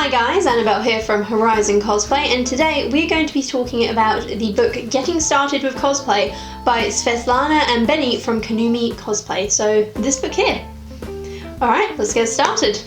Hi guys, Annabelle here from Horizon Cosplay, and today we're going to be talking about the book Getting Started With Cosplay by Svetlana and Benny from Kanumi Cosplay. So this book here. Alright, let's get started.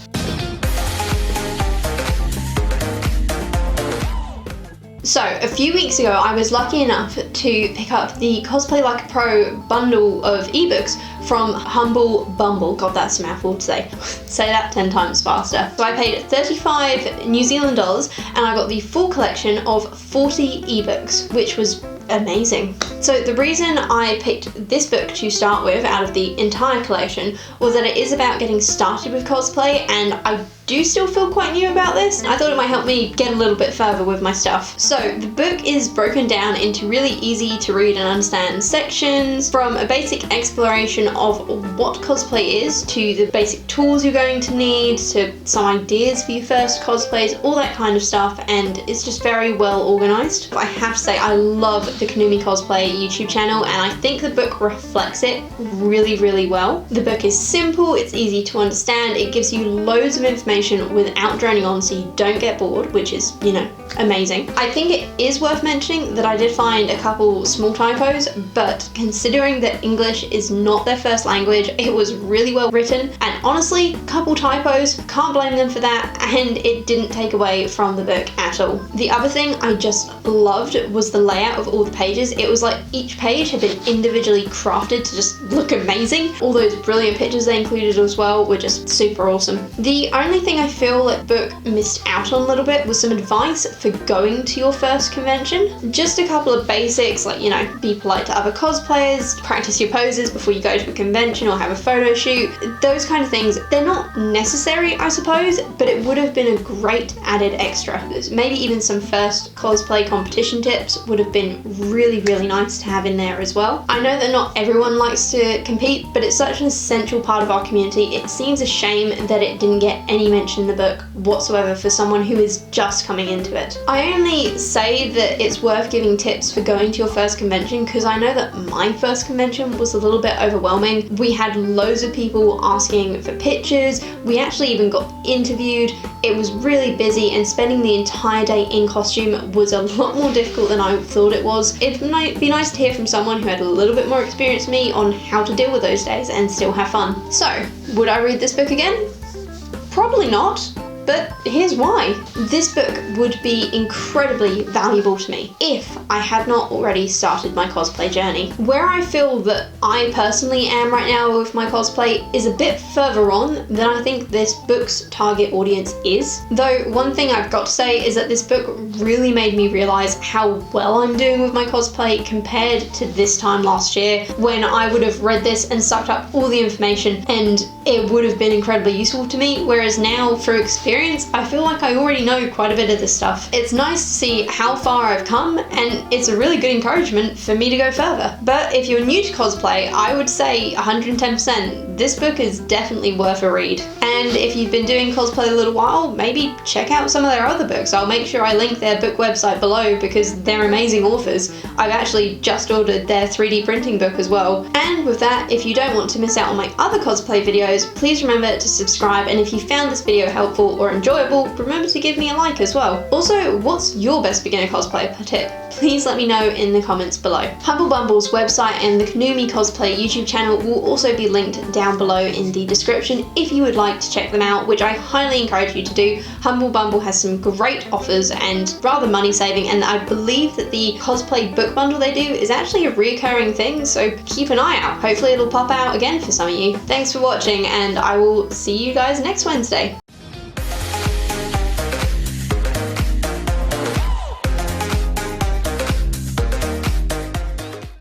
So, a few weeks ago I was lucky enough to pick up the Cosplay Like a Pro bundle of ebooks from Humble Bumble. God, that's a mouthful to say. Say that 10 times faster. So I paid 35 New Zealand dollars and I got the full collection of 40 ebooks, which was amazing. So the reason I picked this book to start with out of the entire collection was that it is about getting started with cosplay, and I do still feel quite new about this. I thought it might help me get a little bit further with my stuff. So the book is broken down into really easy to read and understand sections, from a basic exploration of what cosplay is to the basic tools you're going to need to some ideas for your first cosplays, all that kind of stuff, and it's just very well organized. I have to say, I love the Kanumi Cosplay YouTube channel, and I think the book reflects it really, really well. The book is simple, it's easy to understand, it gives you loads of information without droning on so you don't get bored, which is, you know, amazing. I think it is worth mentioning that I did find a couple small typos, but considering that English is not their first language, it was really well written, and honestly, couple typos, can't blame them for that, and it didn't take away from the book at all. The other thing I just loved was the layout of all the pages. It was like each page had been individually crafted to just look amazing. All those brilliant pictures they included as well were just super awesome. The only thing I feel that book missed out on a little bit was some advice for going to your first convention. Just a couple of basics, like, you know, be polite to other cosplayers, practice your poses before you go to a convention or have a photo shoot. Those kind of things, they're not necessary, I suppose, but it would have been a great added extra. Maybe even some first cosplay competition tips would have been really, really nice to have in there as well. I know that not everyone likes to compete, but it's such an essential part of our community. It seems a shame that it didn't get any mention in the book whatsoever for someone who is just coming into it. I only say that it's worth giving tips for going to your first convention because I know that my first convention was a little bit overwhelming. We had loads of people asking for pictures, we actually even got interviewed, it was really busy, and spending the entire day in costume was a lot more difficult than I thought it was. It might be nice to hear from someone who had a little bit more experience than me on how to deal with those days and still have fun. So, would I read this book again? Probably not, but here's why. This book would be incredibly valuable to me if I had not already started my cosplay journey. Where I feel that I personally am right now with my cosplay is a bit further on than I think this book's target audience is. Though one thing I've got to say is that this book really made me realise how well I'm doing with my cosplay compared to this time last year, when I would have read this and sucked up all the information and it would have been incredibly useful to me, whereas now, through experience, I feel like I already know quite a bit of this stuff. It's nice to see how far I've come, and it's a really good encouragement for me to go further. But if you're new to cosplay, I would say 110%, this book is definitely worth a read. And if you've been doing cosplay a little while, maybe check out some of their other books. I'll make sure I link their book website below because they're amazing authors. I've actually just ordered their 3D printing book as well. And with that, if you don't want to miss out on my other cosplay videos, please remember to subscribe, and if you found this video helpful or enjoyable, remember to give me a like as well. Also, what's your best beginner cosplay tip? Please let me know in the comments below. Humble Bumble's website and the Kanumi Cosplay YouTube channel will also be linked down below in the description if you would like to check them out, which I highly encourage you to do. Humble Bumble has some great offers and rather money saving, and I believe that the cosplay book bundle they do is actually a recurring thing, so keep an eye out. Hopefully it'll pop out again for some of you. Thanks for watching, and I will see you guys next Wednesday.